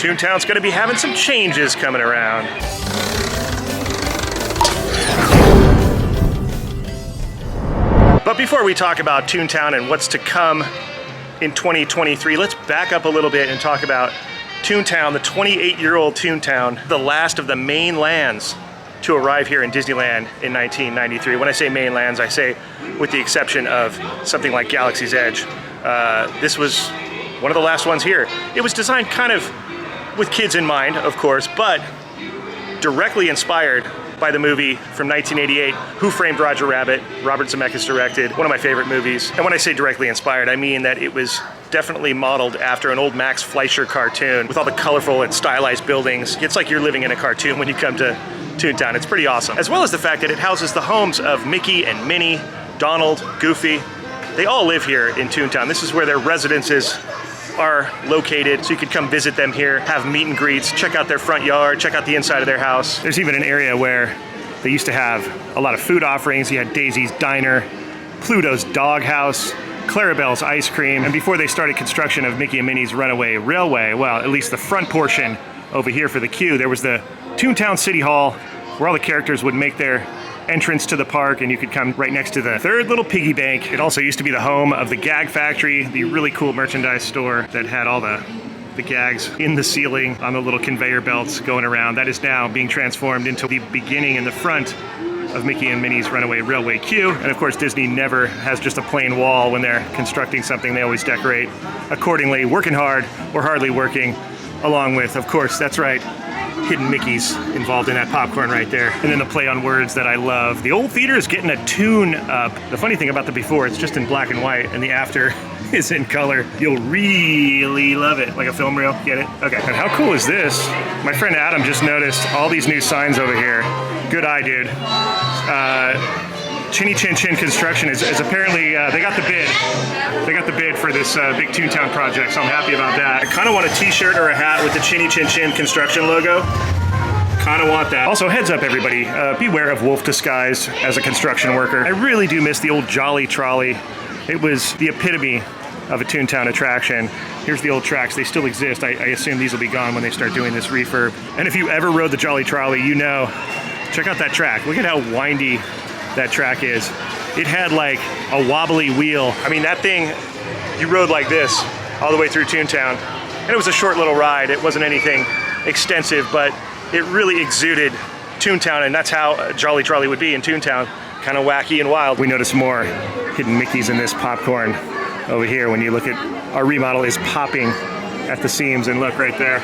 Toontown's gonna be having some changes coming around. But before we talk about Toontown and what's to come in 2023, let's back up a little bit and talk about Toontown, the 28-year-old Toontown, the last of the main lands to arrive here in Disneyland in 1993. When I say main lands, I say with the exception of something like Galaxy's Edge. This was one of the last ones here. It was designed kind of with kids in mind, of course, but directly inspired by the movie from 1988, Who Framed Roger Rabbit. Robert Zemeckis directed, one of my favorite movies. And when I say directly inspired, I mean that it was definitely modeled after an old Max Fleischer cartoon with all the colorful and stylized buildings. It's like you're living in a cartoon when you come to Toontown. It's pretty awesome. As well as the fact that it houses the homes of Mickey and Minnie, Donald, Goofy. They all live here in Toontown. This is where their residences are located, so you could come visit them here, have meet and greets, check out their front yard, check out the inside of their house. There's even an area where they used to have a lot of food offerings. You had Daisy's Diner, Pluto's Doghouse, Clarabelle's Ice Cream, and before they started construction of Mickey and Minnie's Runaway Railway, well, at least the front portion over here for the queue, there was the Toontown City Hall where all the characters would make their entrance to the park, and you could come right next to the third little piggy bank. It also used to be the home of the Gag Factory, the really cool merchandise store that had all the gags in the ceiling on the little conveyor belts going around. That is now being transformed into the beginning and the front of Mickey and Minnie's Runaway Railway queue. And of course, Disney never has just a plain wall when they're constructing something. They always decorate accordingly, working hard or hardly working, along with, of course, that's right, hidden Mickeys involved in that popcorn right there. And then the play on words that I love. The old theater is getting a tune up. The funny thing about the before, it's just in black and white, and the after is in color. You'll really love it. Like a film reel, get it? Okay, and how cool is this? My friend Adam just noticed all these new signs over here. Good eye, dude. Chinny Chin Chin Construction is apparently, they got the bid. They got the bid for this big Toontown project, so I'm happy about that. I kind of want a t-shirt or a hat with the Chinny Chin Chin Construction logo. Kind of want that. Also, heads up everybody, beware of wolf disguise as a construction worker. I really do miss the old Jolly Trolley. It was the epitome of a Toontown attraction. Here's the old tracks. They still exist. I assume these will be gone when they start doing this refurb. And if you ever rode the Jolly Trolley, you know, check out that track. Look at how windy that track is. It had like a wobbly wheel. I mean, that thing, you rode like this all the way through Toontown. And it was a short little ride. It wasn't anything extensive, but it really exuded Toontown, and that's how a Jolly Trolley would be in Toontown. Kind of wacky and wild. We notice more hidden Mickeys in this popcorn over here. When you look at our remodel is popping at the seams, and look right there.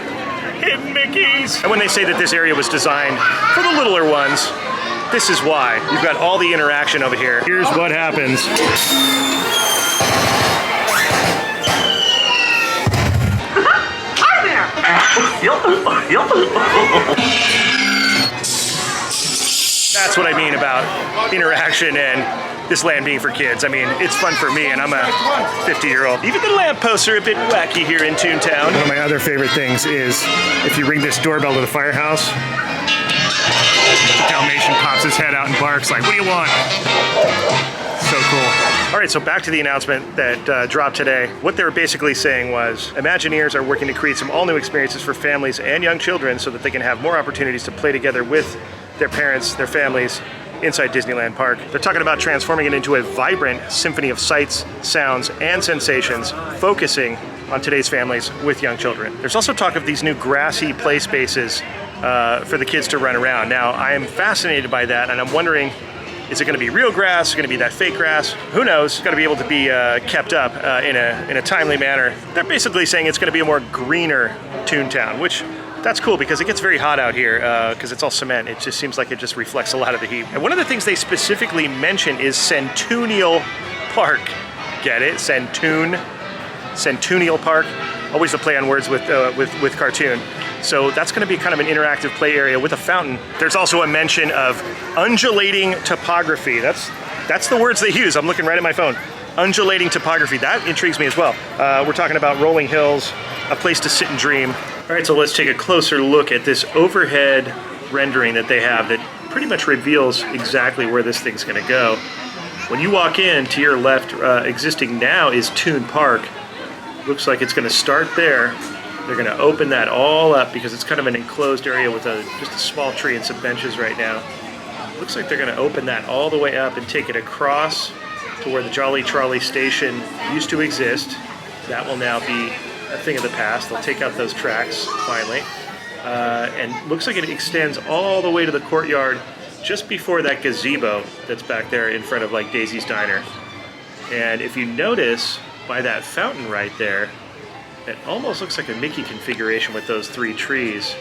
Hidden Mickeys! And when they say that this area was designed for the littler ones, this is why. You've got all the interaction over here. Here's what happens. Hi there! That's what I mean about interaction and this land being for kids. I mean, it's fun for me, and I'm a 50-year-old. Even the lampposts are a bit wacky here in Toontown. One of my other favorite things is if you ring this doorbell to the firehouse, the Dalmatian pops his head out and barks like, "What do you want?" So cool. All right, so back to the announcement that dropped today. What they were basically saying was, Imagineers are working to create some all-new experiences for families and young children so that they can have more opportunities to play together with their parents, their families, inside Disneyland Park. They're talking about transforming it into a vibrant symphony of sights, sounds, and sensations, focusing on today's families with young children. There's also talk of these new grassy play spaces for the kids to run around. Now, I am fascinated by that, and I'm wondering, is it going to be real grass? Is it going to be that fake grass? Who knows? It's got to be able to be kept up in a timely manner. They're basically saying it's going to be a more greener Toontown, which that's cool because it gets very hot out here because it's all cement. It just seems like it just reflects a lot of the heat. And one of the things they specifically mention is Centennial Park. Get it? Centennial Park. Always a play on words with cartoon. So that's going to be kind of an interactive play area with a fountain. There's also a mention of undulating topography. That's the words they use. I'm looking right at my phone. Undulating topography. That intrigues me as well. We're talking about rolling hills, a place to sit and dream. All right, so let's take a closer look at this overhead rendering that they have that pretty much reveals exactly where this thing's going to go. When you walk in, to your left, existing now is Toon Park. Looks like it's going to start there. They're going to open that all up because it's kind of an enclosed area with just a small tree and some benches right now. Looks like they're going to open that all the way up and take it across to where the Jolly Trolley station used to exist. That will now be a thing of the past. They'll take out those tracks finally. And looks like it extends all the way to the courtyard just before that gazebo that's back there in front of like Daisy's Diner. And if you notice by that fountain right there, it almost looks like a Mickey configuration with those 3 trees.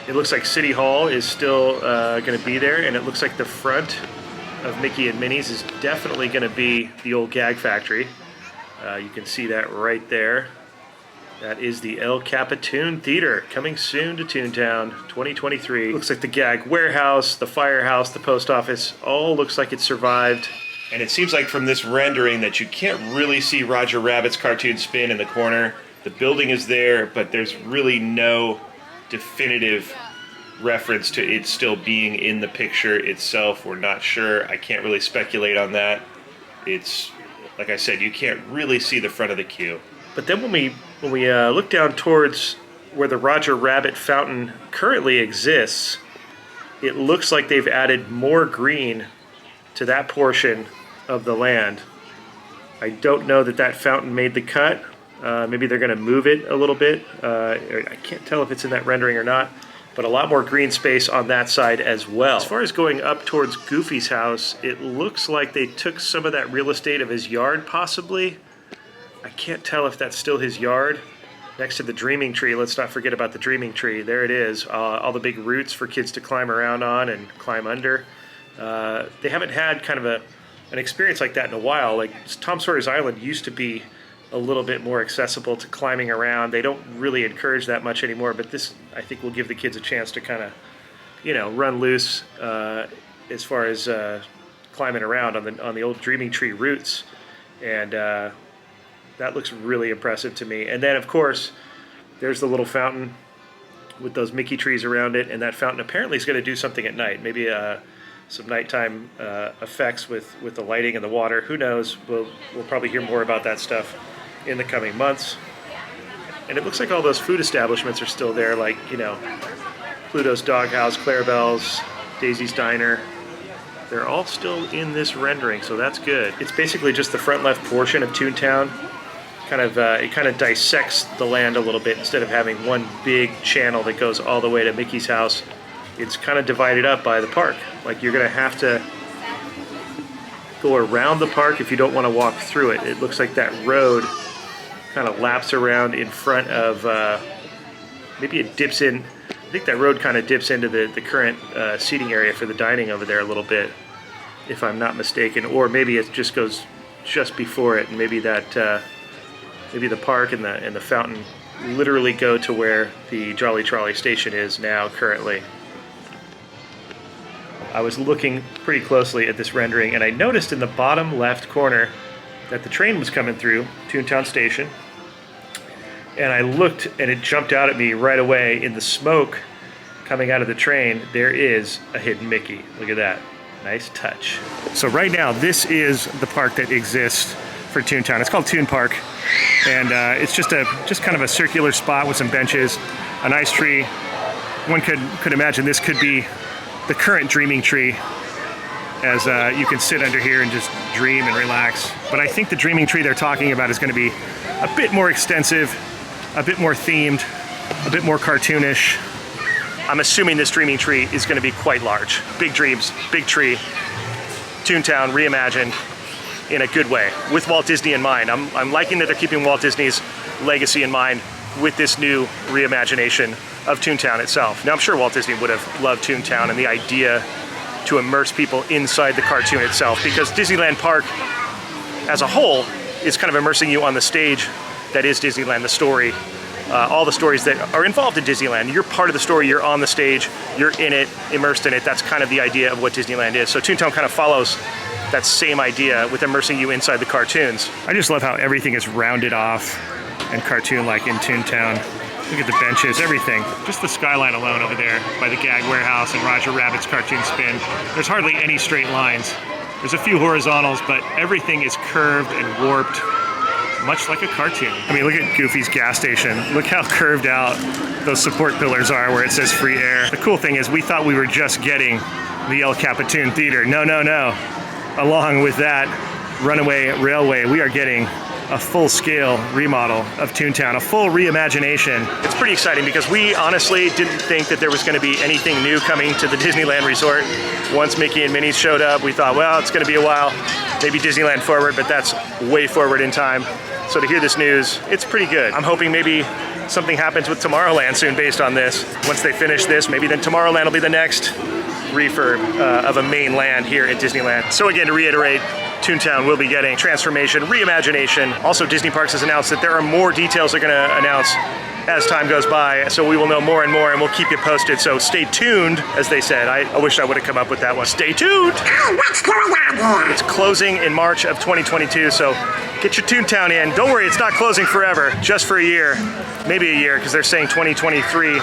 It looks like City Hall is still going to be there, and it looks like the front of Mickey and Minnie's is definitely going to be the old Gag Factory. You can see that right there. That is the El Capitan Theater, coming soon to Toontown, 2023. Looks like the Gag Warehouse, the firehouse, the post office, all looks like it survived. And it seems like from this rendering that you can't really see Roger Rabbit's cartoon spin in the corner. The building is there, but there's really no definitive reference to it still being in the picture itself. We're not sure. I can't really speculate on that. It's, like I said, you can't really see the front of the queue. But then when we look down towards where the Roger Rabbit fountain currently exists, it looks like they've added more green to that portion of the land. I don't know that fountain made the cut. Maybe they're going to move it a little bit. I can't tell if it's in that rendering or not, but a lot more green space on that side as well. As far as going up towards Goofy's house, it looks like they took some of that real estate of his yard possibly. I can't tell if that's still his yard. Next to the Dreaming Tree, let's not forget about the Dreaming Tree. There it is, all the big roots for kids to climb around on and climb under. They haven't had kind of an experience like that in a while. Like Tom Sawyer's Island used to be a little bit more accessible to climbing around. They don't really encourage that much anymore, but this, I think, will give the kids a chance to kind of, run loose as far as climbing around on the old Dreaming Tree roots. And that looks really impressive to me. And then, of course, there's the little fountain with those Mickey trees around it, and that fountain apparently is going to do something at night. Maybe some nighttime effects with the lighting and the water. Who knows? We'll probably hear more about that stuff in the coming months. And it looks like all those food establishments are still there, like, Pluto's Doghouse, Clarabelle's, Daisy's Diner. They're all still in this rendering, so that's good. It's basically just the front left portion of Toontown. It kind of dissects the land a little bit instead of having one big channel that goes all the way to Mickey's house. It's kind of divided up by the park. Like, you're going to have to go around the park if you don't want to walk through it. It looks like that road kind of laps around in front of, maybe it dips in. I think that road kind of dips into the current seating area for the dining over there a little bit, if I'm not mistaken. Or maybe it just goes just before it, and maybe that maybe the park and the fountain literally go to where the Jolly Trolley station is now currently. I was looking pretty closely at this rendering, and I noticed in the bottom left corner that the train was coming through Toontown Station. And I looked, and it jumped out at me right away. In the smoke coming out of the train, there is a hidden Mickey. Look at that. Nice touch. So right now, this is the park that exists for Toontown. It's called Toon Park, and it's just kind of a circular spot with some benches, a nice tree. One could imagine this could be the current Dreaming Tree, as you can sit under here and just dream and relax. But I think the Dreaming Tree they're talking about is going to be a bit more extensive, a bit more themed, a bit more cartoonish. I'm assuming this Dreaming Tree is going to be quite large. Big dreams, big tree, Toontown reimagined in a good way, with Walt Disney in mind. I'm liking that they're keeping Walt Disney's legacy in mind with this new reimagination of Toontown itself. Now, I'm sure Walt Disney would have loved Toontown and the idea to immerse people inside the cartoon itself, because Disneyland Park as a whole is kind of immersing you on the stage that is Disneyland, the story, all the stories that are involved in Disneyland. You're part of the story, you're on the stage, you're in it, immersed in it. That's kind of the idea of what Disneyland is. So Toontown kind of follows that same idea with immersing you inside the cartoons. I just love how everything is rounded off and cartoon-like in Toontown. Look at the benches, everything. Just the skyline alone over there by the Gag Warehouse and Roger Rabbit's cartoon spin. There's hardly any straight lines. There's a few horizontals, but everything is curved and warped. much like a cartoon. I mean, look at Goofy's gas station. Look how curved out those support pillars are where it says free air. The cool thing is we thought we were just getting the El Capitan Theater. No, no, no. Along with that runaway railway, we are getting a full-scale remodel of Toontown, a full reimagination. It's pretty exciting because we honestly didn't think that there was going to be anything new coming to the Disneyland resort. Once Mickey and Minnie's showed up, we thought, well, it's going to be a while, maybe Disneyland forward, but that's way forward in time. So to hear this news, it's pretty good. I'm hoping maybe something happens with Tomorrowland soon based on this. Once they finish this, maybe then Tomorrowland will be the next refurb of a main land here at Disneyland. So again, to reiterate, Toontown will be getting transformation, reimagination. Also, Disney Parks has announced that there are more details they're gonna announce as time goes by, so we will know more and more, and we'll keep you posted. So stay tuned, as they said. I wish I would have come up with that one. Stay tuned! What's going on here? It's closing in March of 2022, so get your Toontown in. Don't worry, it's not closing forever, just for a year. Maybe a year, because they're saying 2023.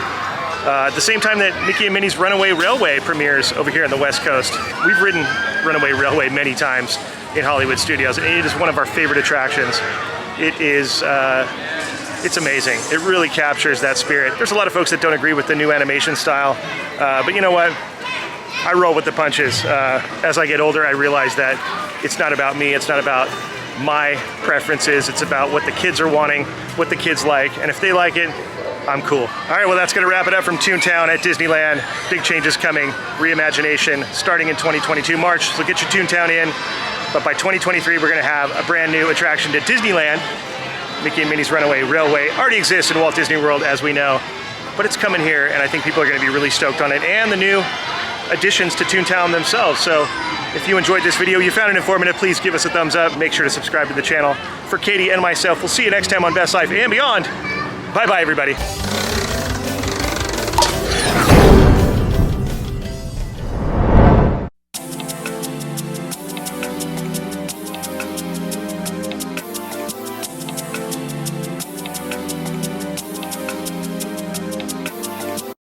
At the same time that Mickey and Minnie's Runaway Railway premieres over here on the West Coast. We've ridden Runaway Railway many times in Hollywood Studios, and it is one of our favorite attractions. It is, it's amazing. It really captures that spirit. There's a lot of folks that don't agree with the new animation style, but you know what? I roll with the punches. As I get older, I realize that it's not about me, it's not about my preferences, it's about what the kids are wanting, what the kids like, and if they like it, I'm cool. All right, well, that's gonna wrap it up from Toontown at Disneyland. Big changes coming, reimagination, starting in 2022 March, so get your Toontown in. But by 2023, we're gonna have a brand new attraction to Disneyland. Mickey and Minnie's Runaway Railway already exists in Walt Disney World, as we know, but it's coming here, and I think people are gonna be really stoked on it, and the new additions to Toontown themselves. So if you enjoyed this video, you found it informative, please give us a thumbs up. Make sure to subscribe to the channel. For Katie and myself, we'll see you next time on Best Life and Beyond. Bye-bye, everybody.